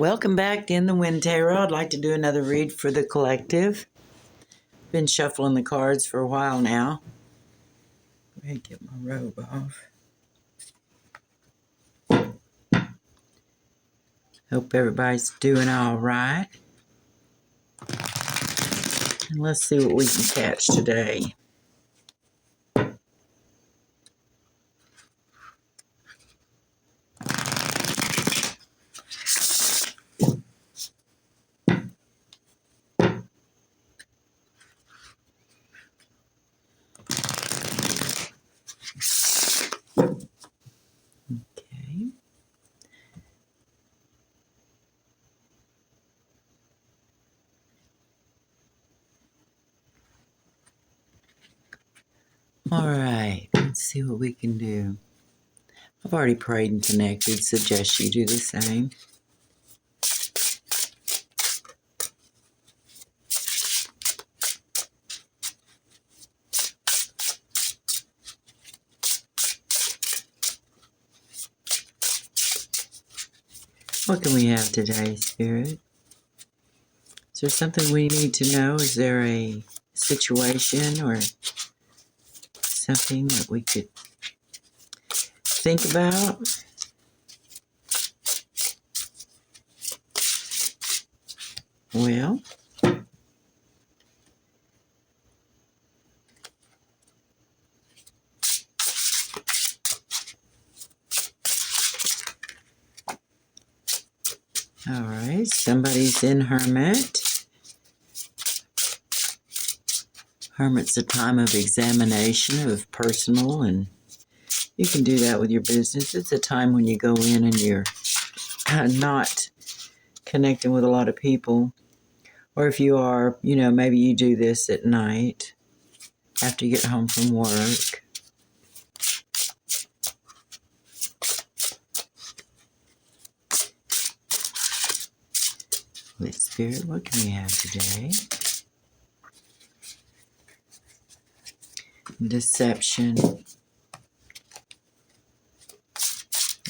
Welcome back to In the Wind Tarot. I'd like to do another read for the collective. Been shuffling the cards for a while now. Go ahead and get my robe off. Hope everybody's doing all right. And let's see what we can catch today. Okay. All right. Let's see what we can do. I've already prayed and connected. Suggest you do the same. What can we have today, Spirit? Is there something we need to know? Is there a situation or something that we could think about? Well, all right, somebody's in Hermit. Hermit's a time of examination of personal, and you can do that with your business. It's a time when you go in and you're not connecting with a lot of people. Or if you are, maybe you do this at night after you get home from work. Holy Spirit, what can we have today? Deception,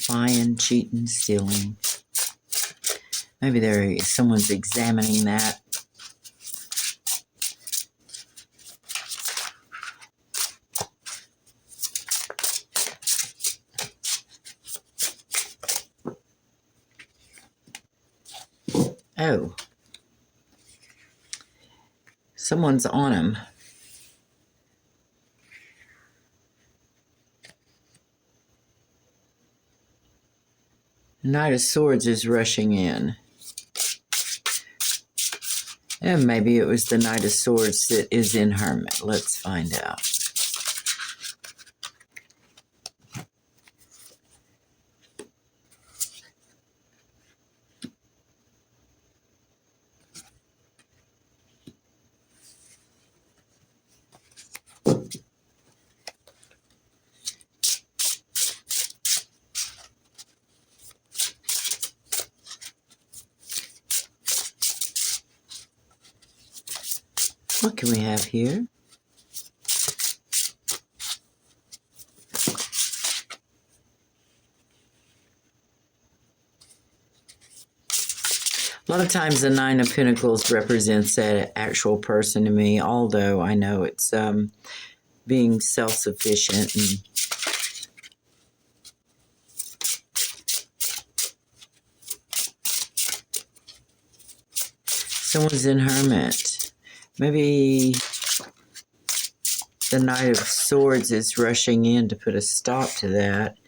lying, cheating, stealing. Maybe someone's examining that. Oh, someone's on him. Knight of Swords is rushing in. And maybe it was the Knight of Swords that is in Hermit. Let's find out. What can we have here? A lot of times the Nine of Pentacles represents that actual person to me, although I know it's being self-sufficient. And someone's in Hermit. Maybe the Knight of Swords is rushing in to put a stop to that.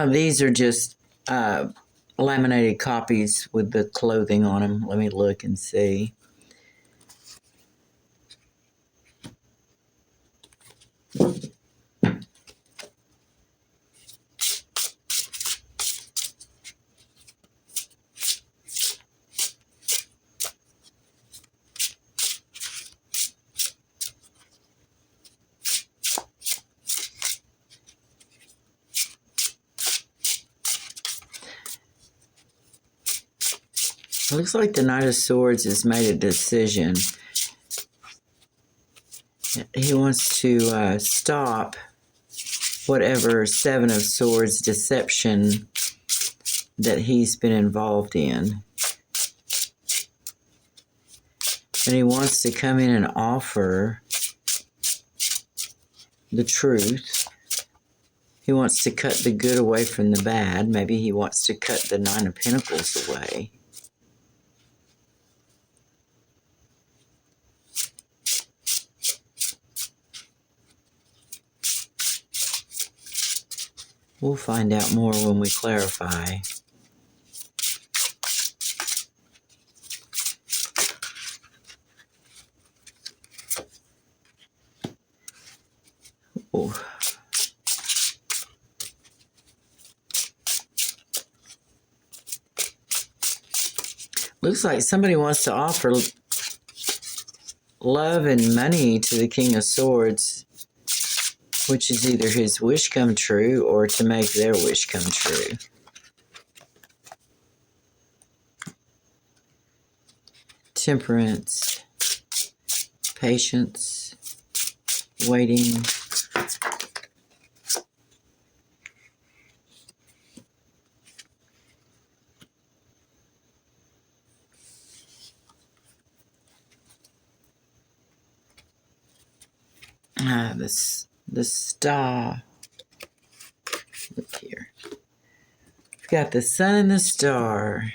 These are just laminated copies with the clothing on them. Let me look and see. It looks like the Knight of Swords has made a decision. He wants to stop whatever Seven of Swords deception that he's been involved in. And he wants to come in and offer the truth. He wants to cut the good away from the bad. Maybe he wants to cut the Nine of Pentacles away. We'll find out more when we clarify. Oh. Looks like somebody wants to offer love and money to the King of Swords, which is either his wish come true or to make their wish come true. Temperance, patience, waiting. The star. Look here. We've got the sun and the star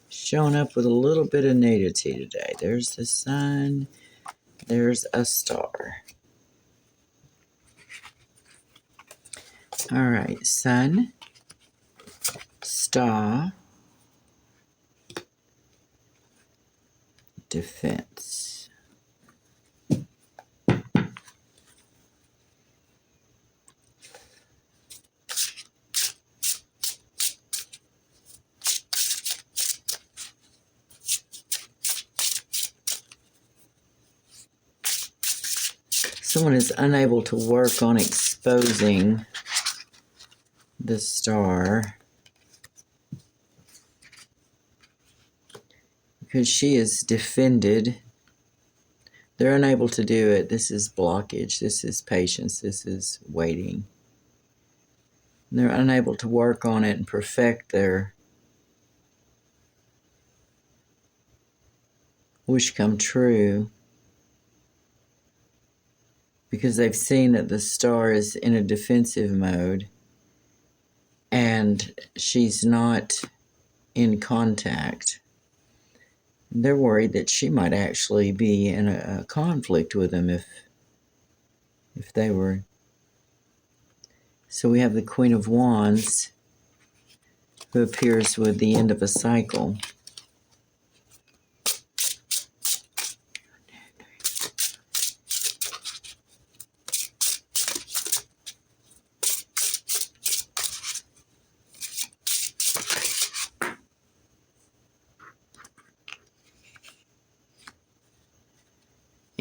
showing up with a little bit of nudity today. There's the sun. There's a star. All right, sun, star, defense. Someone is unable to work on exposing the star because she is defended. They're unable to do it. This is blockage. This is patience. This is waiting. And they're unable to work on it and perfect their wish come true because they've seen that the star is in a defensive mode and she's not in contact. They're worried that she might actually be in a conflict with them if they were. So we have the Queen of Wands who appears with the end of a cycle.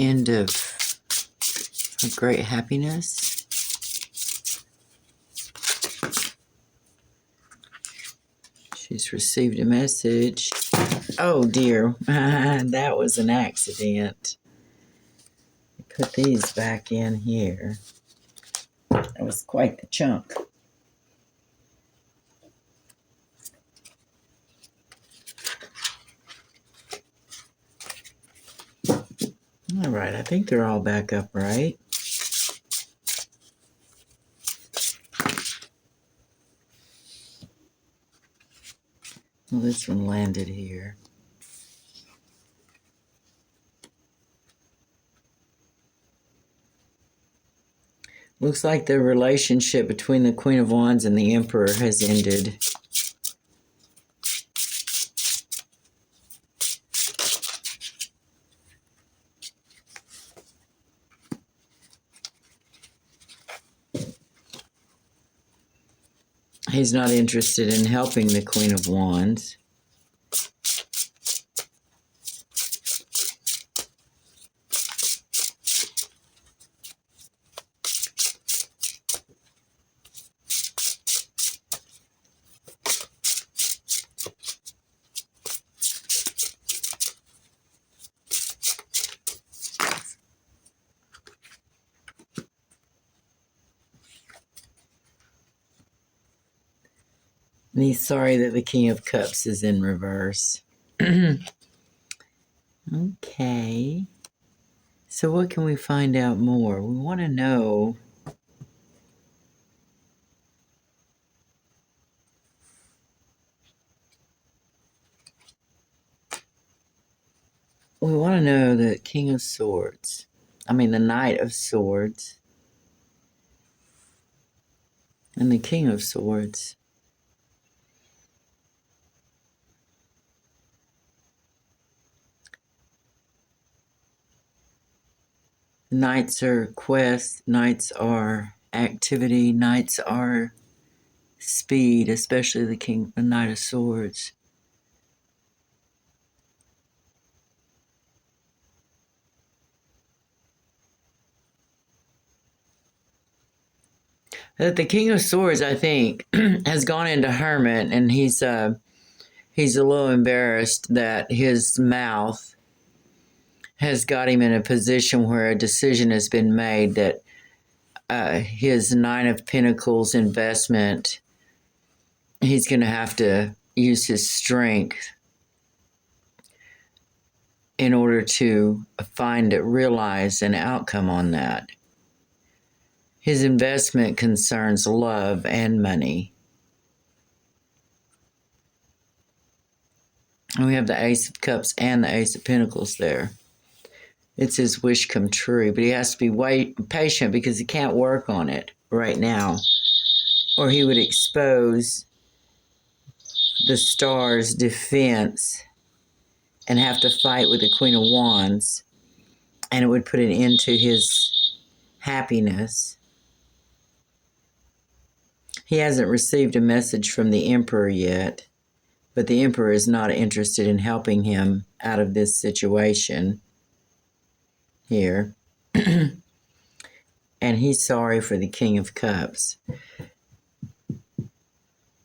End of a great happiness. She's received a message. Oh dear, that was an accident. Put these back in here. That was quite the chunk. All right, I think they're all back up, right? Well, this one landed here. Looks like the relationship between the Queen of Wands and the Emperor has ended. He's not interested in helping the Queen of Wands. And he's sorry that the King of Cups is in reverse. Okay. So what can we find out more? We want to know... We want to know the King of Swords. I mean, the Knight of Swords. And the King of Swords. Knights are quest, knights are activity, knights are speed, especially the Knight of Swords. That the King of Swords, I think, has gone into hermit, and he's a little embarrassed that his mouth has got him in a position where a decision has been made that his Nine of Pentacles investment, he's going to have to use his strength in order to realize an outcome on that. His investment concerns love and money. And we have the Ace of Cups and the Ace of Pentacles there. It's his wish come true, but he has to be patient because he can't work on it right now, or he would expose the Star's defense and have to fight with the Queen of Wands, and it would put an end to his happiness. He hasn't received a message from the Emperor yet, but the Emperor is not interested in helping him out of this situation here. And he's sorry for the King of Cups.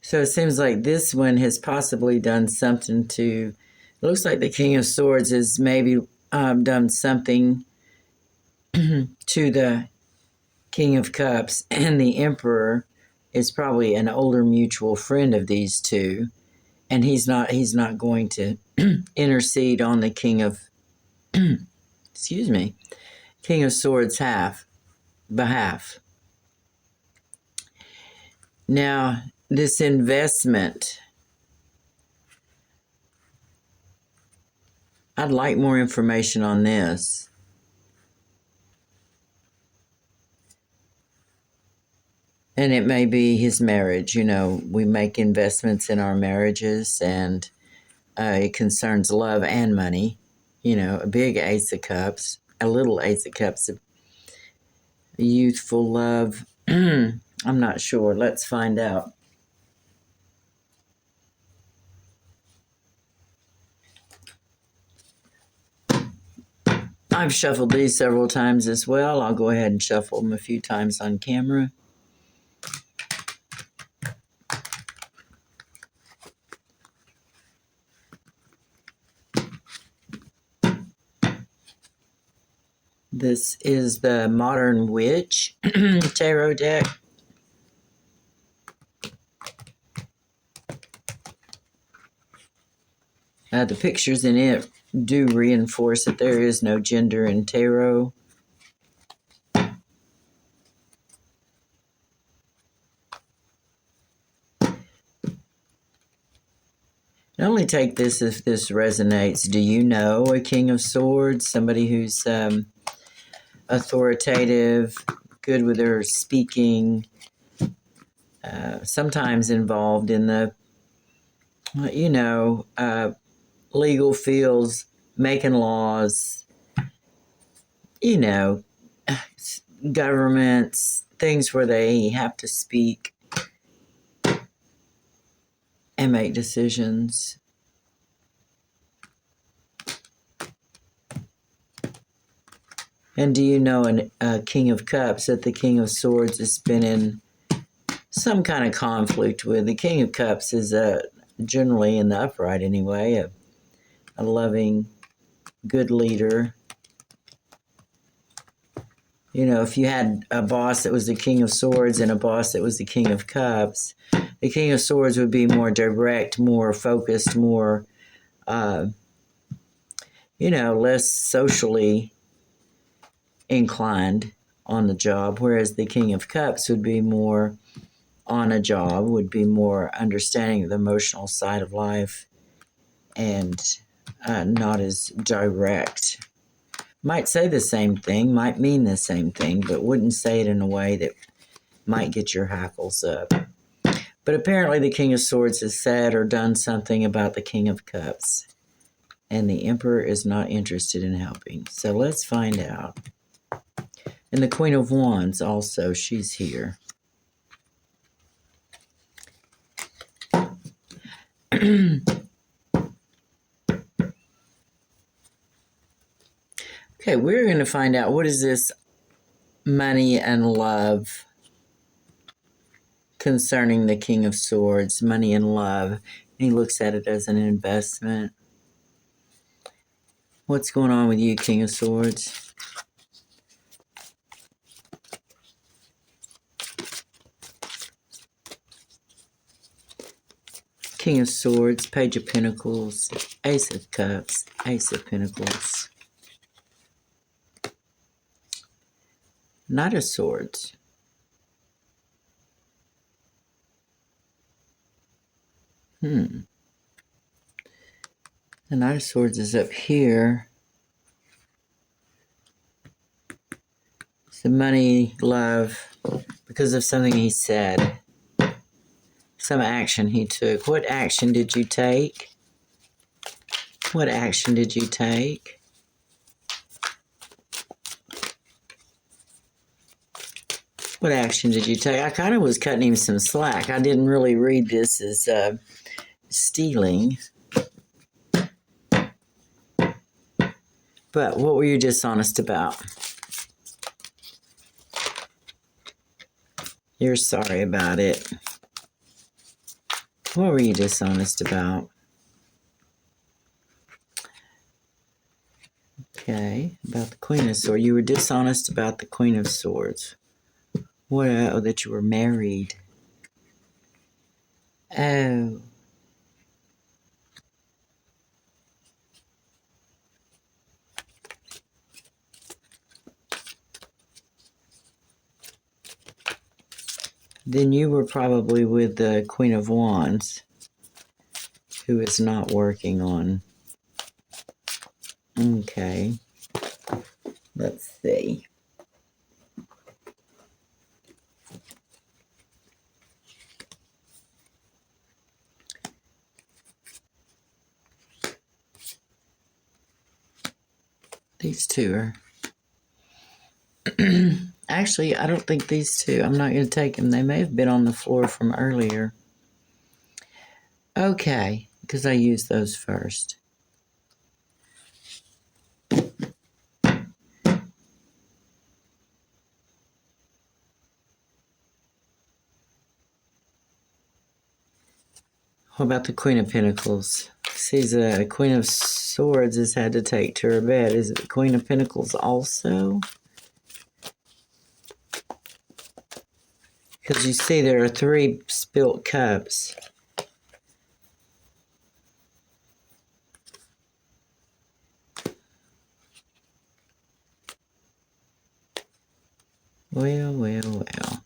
So it seems like this one has possibly done something to... It looks like the King of Swords has maybe done something to the King of Cups, and the Emperor is probably an older mutual friend of these two, and he's not going to intercede on the King of King of Swords behalf. Now, this investment, I'd like more information on this. And it may be his marriage. You know, we make investments in our marriages, and it concerns love and money. You know, a big Ace of Cups, a little Ace of Cups, of youthful love. I'm not sure. Let's find out. I've shuffled these several times as well. I'll go ahead and shuffle them a few times on camera. This is the Modern Witch tarot deck. The pictures in it do reinforce that there is no gender in tarot. Only take this if this resonates. Do you know a King of Swords? Somebody who's authoritative, good with their speaking, sometimes involved in the, legal fields, making laws, governments, things where they have to speak and make decisions. And do you know a King of Cups that the King of Swords has been in some kind of conflict with? The King of Cups is generally, in the upright anyway, a loving, good leader. You know, if you had a boss that was the King of Swords and a boss that was the King of Cups, The King of Swords would be more direct, more focused, more, less socially inclined on the job, whereas the King of Cups would be more on a job, would be more understanding of the emotional side of life and not as direct. Might say the same thing, might mean the same thing, but wouldn't say it in a way that might get your hackles up. But apparently the King of Swords has said or done something about the King of Cups, and the Emperor is not interested in helping. So let's find out. And the Queen of Wands also, she's here. Okay, we're going to find out what is this money and love concerning the King of Swords, money and love. And he looks at it as an investment. What's going on with you, King of Swords? King of Swords, Page of Pentacles, Ace of Cups, Ace of Pentacles, Knight of Swords. The Knight of Swords is up here. So money, love, because of something he said. Some action he took. What action did you take? What action did you take? What action did you take? I kind of was cutting him some slack. I didn't really read this as stealing. But what were you dishonest about? You're sorry about it. What were you dishonest about? Okay, about the Queen of Swords. You were dishonest about the Queen of Swords. What? Oh, that you were married. Oh. Then you were probably with the Queen of Wands, who is not working on. Okay. Let's see. These two are... Actually, I don't think these two, I'm not going to take them. They may have been on the floor from earlier. Okay, because I used those first. What about the Queen of Pentacles? See, the Queen of Swords has had to take to her bed. Is it the Queen of Pentacles also? Because you see there are 3 spilt cups. Well, well, well.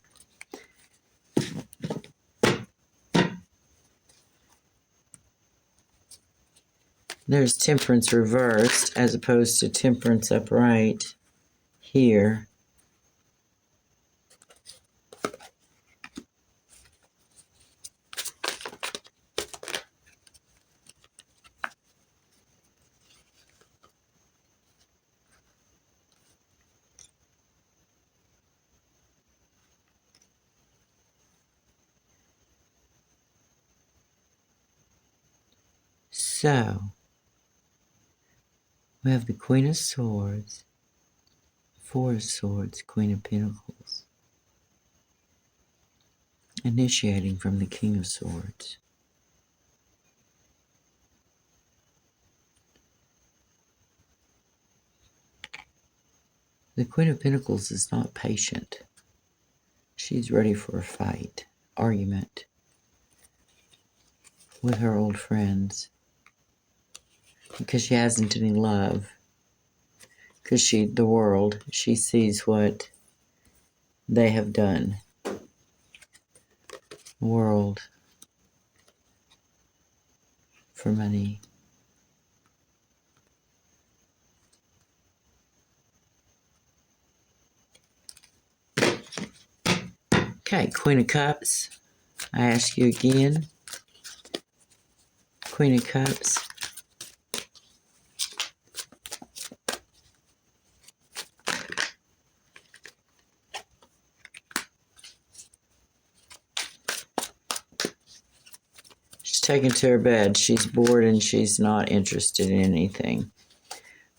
There's Temperance reversed as opposed to Temperance upright here. So, we have the Queen of Swords, Four of Swords, Queen of Pentacles, initiating from the King of Swords. The Queen of Pentacles is not patient. She's ready for a fight, argument. with her old friends. Because she hasn't any love. Because the world, she sees what they have done. The world for money. Okay, Queen of Cups. I ask you again. Queen of Cups. She's taken to her bed. She's bored and she's not interested in anything.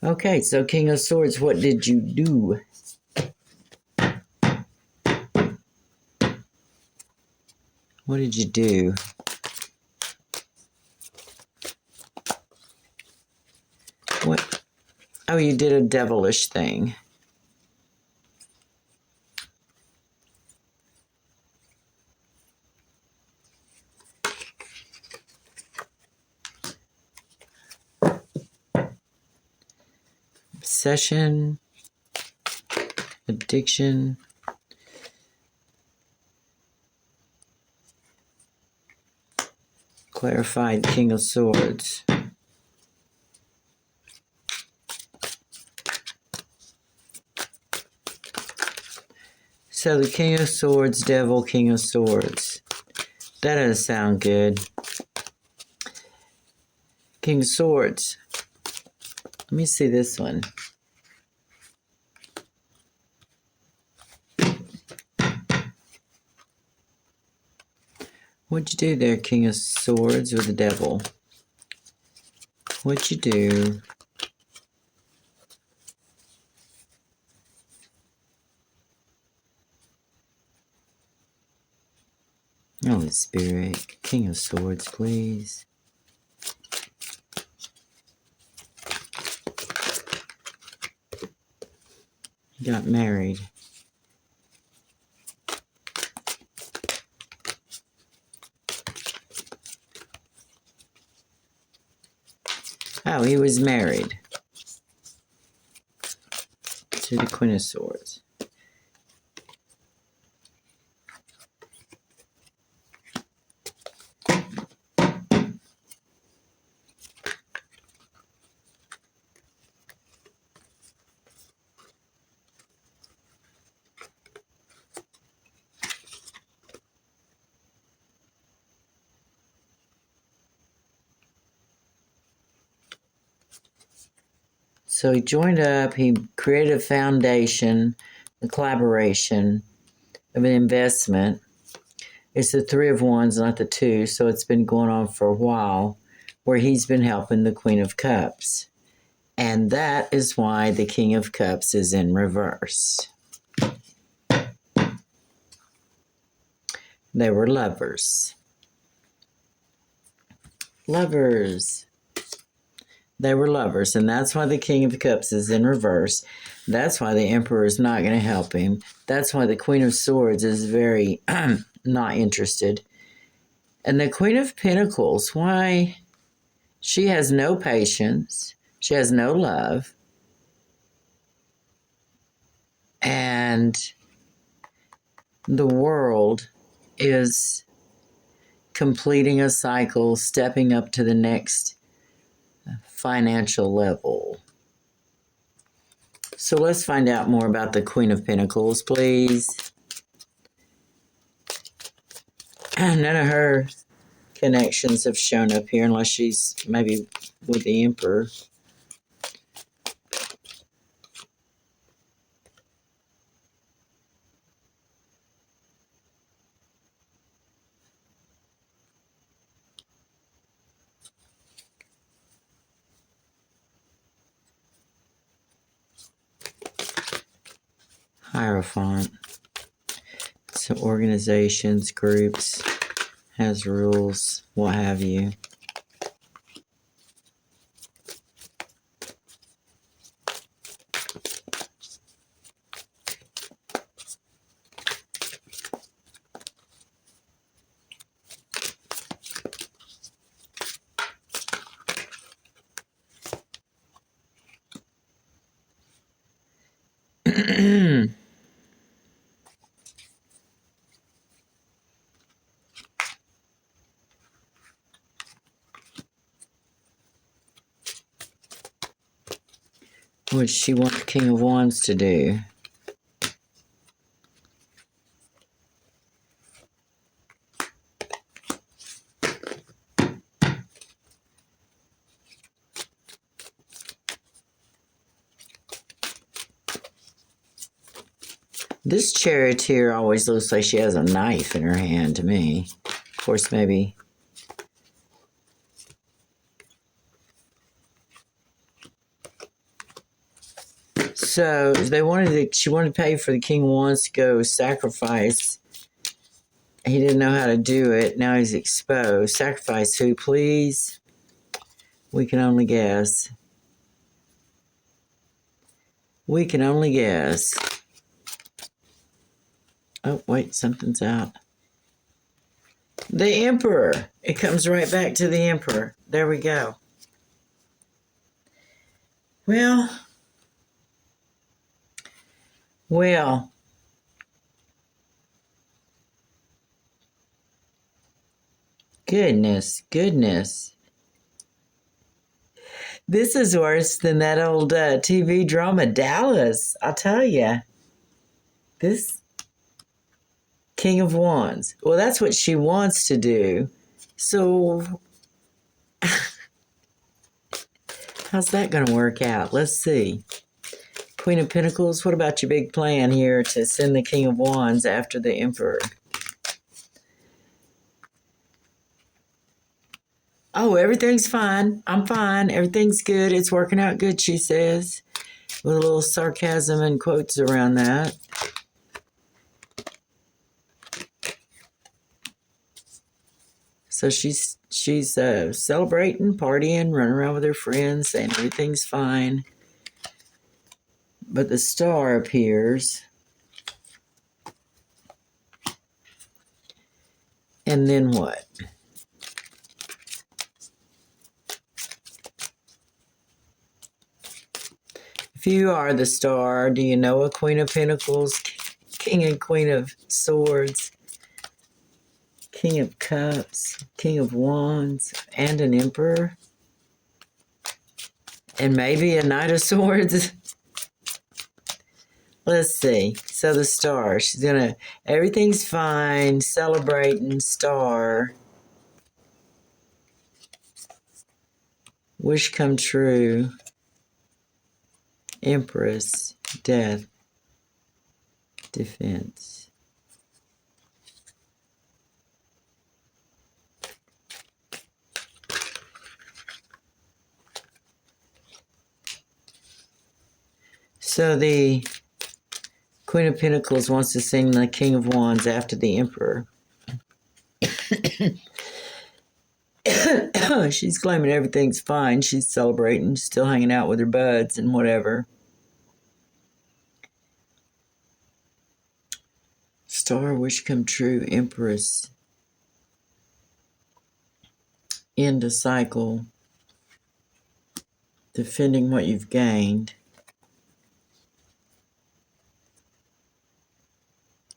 Okay, so King of Swords, what did you do? What did you do? What? Oh, you did a devilish thing. Obsession, addiction, clarified King of Swords. So the King of Swords, Devil, King of Swords. That doesn't sound good. King of Swords. Let me see this one. What'd you do there, King of Swords with the Devil? What'd you do? Holy Spirit, King of Swords, please. You got married. Oh, he was married to the Queen of Swords. So he joined up, he created a foundation, a collaboration of an investment. It's the Three of Wands, not the Two, so it's been going on for a while, where he's been helping the Queen of Cups. And that is why the King of Cups is in reverse. They were lovers. Lovers. They were lovers, and that's why the King of Cups is in reverse. That's why the Emperor is not going to help him. That's why the Queen of Swords is very not interested. And the Queen of Pentacles, why? She has no patience. She has no love. And the world is completing a cycle, stepping up to the next financial level. So let's find out more about the Queen of Pentacles, please. None of her connections have shown up here unless she's maybe with the Emperor. Hierophant. So organizations, groups, has rules, what have you. What she want the King of Wands to do? This charioteer always looks like she has a knife in her hand to me. Of course, maybe. So she wanted to pay for the King of Wands to go sacrifice. He didn't know how to do it. Now he's exposed. Sacrifice who, please? We can only guess. We can only guess. Oh, wait, something's out. The Emperor. It comes right back to the Emperor. There we go. Well, goodness. This is worse than that old TV drama Dallas. I'll tell you. This King of Wands. Well, that's what she wants to do. So, how's that going to work out? Let's see. Queen of Pentacles, what about your big plan here to send the King of Wands after the Emperor? Oh, everything's fine. I'm fine. Everything's good. It's working out good, she says, with a little sarcasm and quotes around that. So she's celebrating, partying, running around with her friends, saying everything's fine. But the Star appears. And then what? If you are the Star, do you know a Queen of Pentacles, King and Queen of Swords, King of Cups, King of Wands, and an Emperor? And maybe a Knight of Swords? Let's see. So the Star, she's going to, everything's fine, celebrating, Star. Wish come true. Empress, Death, Defense. So the Queen of Pentacles wants to sing the King of Wands after the Emperor. She's claiming everything's fine. She's celebrating, still hanging out with her buds and whatever. Star, wish come true, Empress. End a cycle. Defending what you've gained.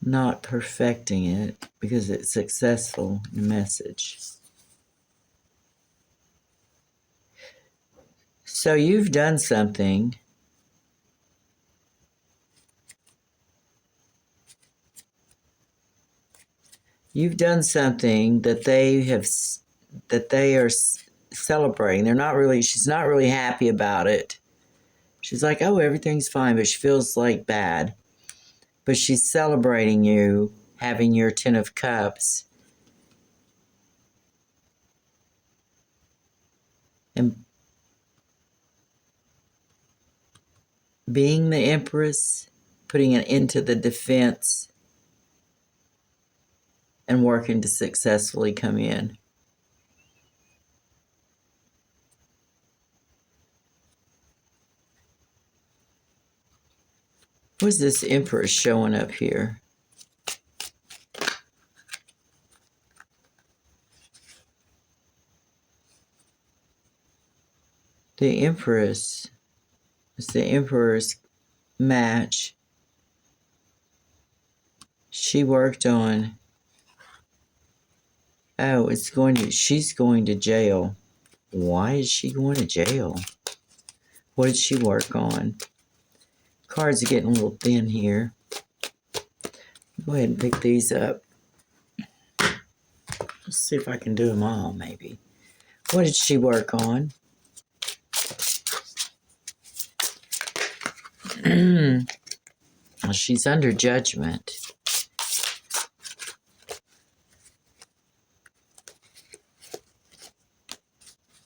Not perfecting it because it's successful in the message. So you've done something. You've done something that they are celebrating. She's not really happy about it. She's like, oh, everything's fine, but she feels like bad. But she's celebrating you having your 10 of Cups. And being the Empress, putting it into the defense, and working to successfully come in. What's this Emperor showing up here? The Empress is the Emperor's match. She worked on, she's going to jail. Why is she going to jail? What did she work on? Cards are getting a little thin here. Go ahead and pick these up. Let's see if I can do them all, maybe. What did she work on? Well, she's under judgment.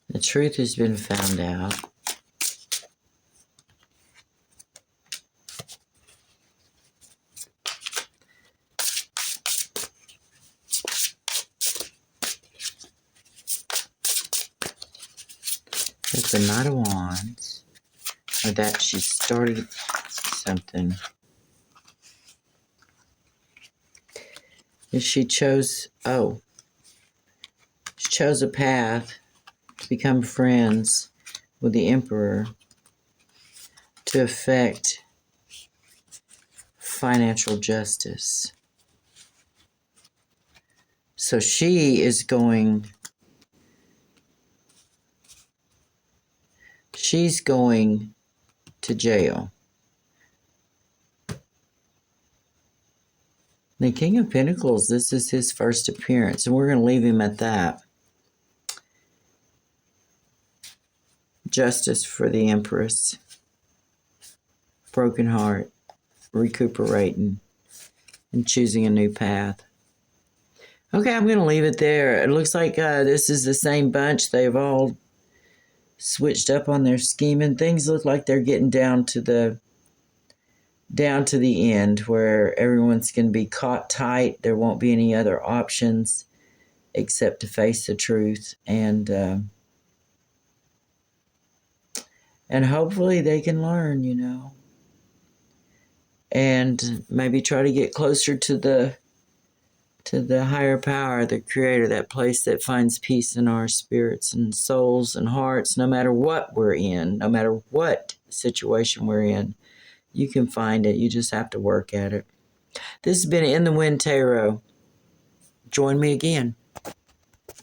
The truth has been found out. There's the Knight of Wands. Or that she started something. She chose a path to become friends with the Emperor to effect financial justice. So she's going to jail. The King of Pentacles, this is his first appearance, and we're going to leave him at that. Justice for the Empress. Broken heart. Recuperating. And choosing a new path. Okay, I'm going to leave it there. It looks like this is the same bunch. They've all switched up on their scheming. Things look like they're getting down to the end where everyone's going to be caught tight. There won't be any other options except to face the truth, and hopefully they can learn, and maybe try to get closer to the higher power, the Creator, that place that finds peace in our spirits and souls and hearts, no matter what we're in, no matter what situation we're in. You can find it. You just have to work at it. This has been In the Wind Tarot. Join me again.